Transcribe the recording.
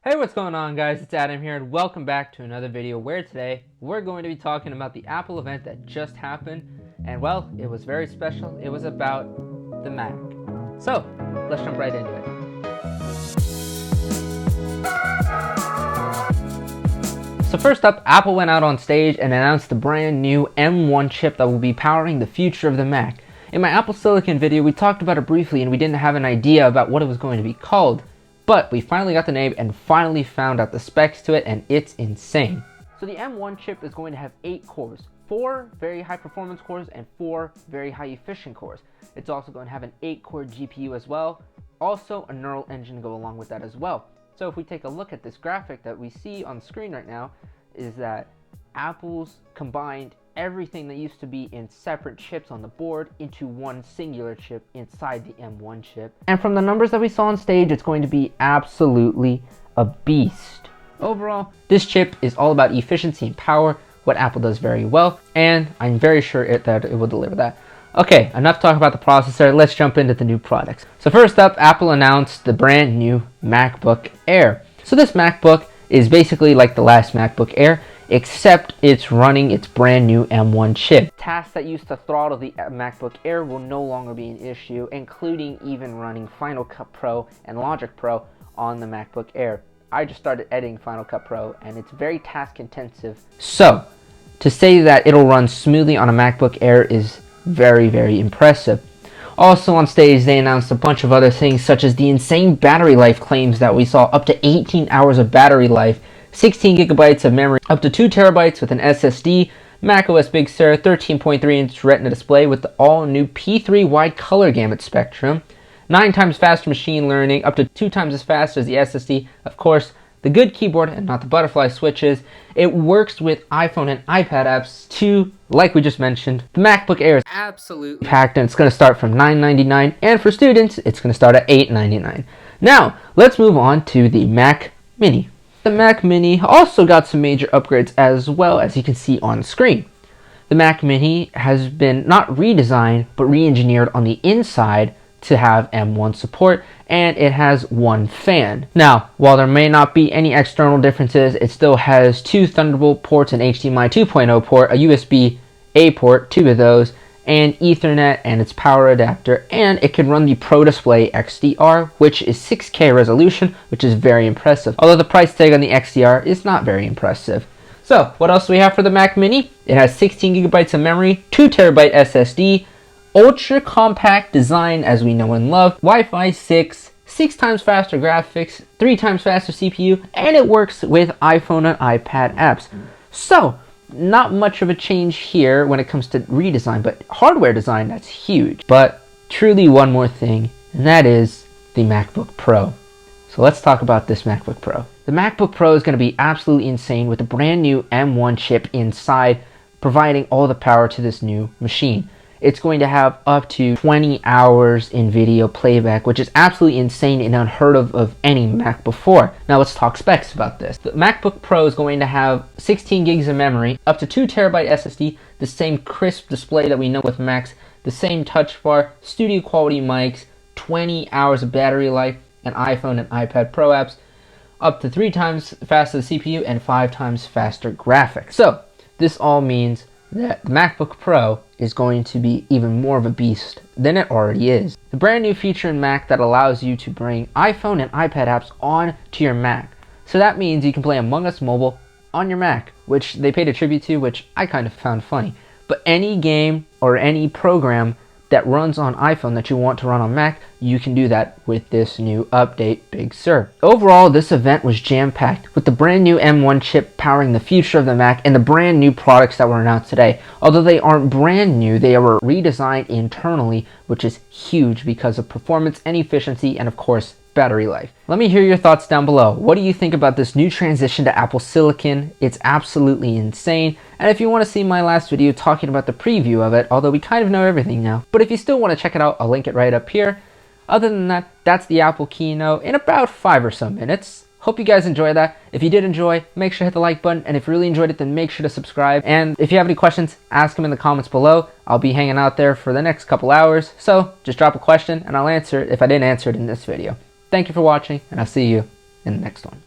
Hey, what's going on, guys? It's Adam here, and welcome back to another video where today we're going to be talking about the Apple event that just happened. And well, it was very special. It was about the Mac. So let's jump right into it. So first up, Apple went out on stage and announced the brand new M1 chip that will be powering the future of the Mac. In my Apple Silicon video, we talked about it briefly and we didn't have an idea about what it was going to be called. But we finally got the name and finally found out the specs to it, and it's insane. So the M1 chip is going to have 8 cores, 4 very high performance cores and 4 very high efficient cores. It's also going to have an 8-core GPU as well, also a neural engine to go along with that as well. So if we take a look at this graphic that we see on the screen right now, is that Apple's combined everything that used to be in separate chips on the board into one singular chip inside the M1 chip. And from the numbers that we saw on stage, it's going to be absolutely a beast. Overall, this chip is all about efficiency and power, what Apple does very well, and I'm very sure that it will deliver that. Okay, enough talk about the processor, let's jump into the new products. So first up, Apple announced the brand new MacBook Air. So this MacBook is basically like the last MacBook Air, except it's running its brand new M1 chip. Tasks that used to throttle the MacBook Air will no longer be an issue, including even running Final Cut Pro and Logic Pro on the MacBook Air. I just started editing Final Cut Pro and it's very task intensive. So, to say that it'll run smoothly on a MacBook Air is very, very impressive. Also on stage, they announced a bunch of other things, such as the insane battery life claims that we saw, up to 18 hours of battery life, 16 gigabytes of memory, up to 2 terabytes with an SSD, macOS Big Sur, 13.3-inch Retina display with the all-new P3 wide color gamut spectrum, 9 times faster machine learning, up to 2 times as fast as the SSD, of course, the good keyboard and not the butterfly switches. It works with iPhone and iPad apps too, like we just mentioned. The MacBook Air is absolutely packed and it's going to start from $999, and for students, it's going to start at $899. Now, let's move on to the Mac Mini. The Mac Mini also got some major upgrades as well, as you can see on screen. The Mac Mini has been not redesigned, but re-engineered on the inside to have M1 support, and it has one fan. Now, while there may not be any external differences, it still has 2 Thunderbolt ports, an HDMI 2.0 port, a USB-A port, 2 of those, and Ethernet and its power adapter, and it can run the Pro Display XDR, which is 6K resolution, which is very impressive, although the price tag on the XDR is not very impressive. So, what else do we have for the Mac Mini? It has 16 gigabytes of memory, 2 terabyte SSD, ultra compact design as we know and love, Wi-Fi 6, 6 times faster graphics, 3 times faster CPU, and it works with iPhone and iPad apps. So, not much of a change here when it comes to redesign, but hardware design, that's huge. But truly one more thing, and that is the MacBook Pro. So let's talk about this MacBook Pro. The MacBook Pro is going to be absolutely insane with the brand new M1 chip inside, providing all the power to this new machine. It's going to have up to 20 hours in video playback, which is absolutely insane and unheard of any Mac before. Now let's talk specs about this. The MacBook Pro is going to have 16 gigs of memory, up to 2 terabyte SSD, the same crisp display that we know with Macs, the same touch bar, studio quality mics, 20 hours of battery life, and iPhone and iPad Pro apps, up to 3 times faster CPU and 5 times faster graphics. So this all means that the MacBook Pro is going to be even more of a beast than it already is. The brand new feature in Mac that allows you to bring iPhone and iPad apps on to your Mac. So that means you can play Among Us Mobile on your Mac, which they paid a tribute to, which I kind of found funny. But any game or any program that runs on iPhone that you want to run on Mac, you can do that with this new update, Big Sur. Overall, this event was jam-packed with the brand new M1 chip powering the future of the Mac and the brand new products that were announced today. Although they aren't brand new, they were redesigned internally, which is huge because of performance and efficiency and of course battery life. Let me hear your thoughts down below. What do you think about this new transition to Apple Silicon? It's absolutely insane. And if you want to see my last video talking about the preview of it, although we kind of know everything now, but if you still want to check it out, I'll link it right up here. Other than that, that's the Apple keynote in about 5 or so minutes. Hope you guys enjoyed that. If you did enjoy, make sure to hit the like button, and if you really enjoyed it, then make sure to subscribe. And if you have any questions, ask them in the comments below. I'll be hanging out there for the next couple hours, so just drop a question and I'll answer it if I didn't answer it in this video. Thank you for watching, and I'll see you in the next one.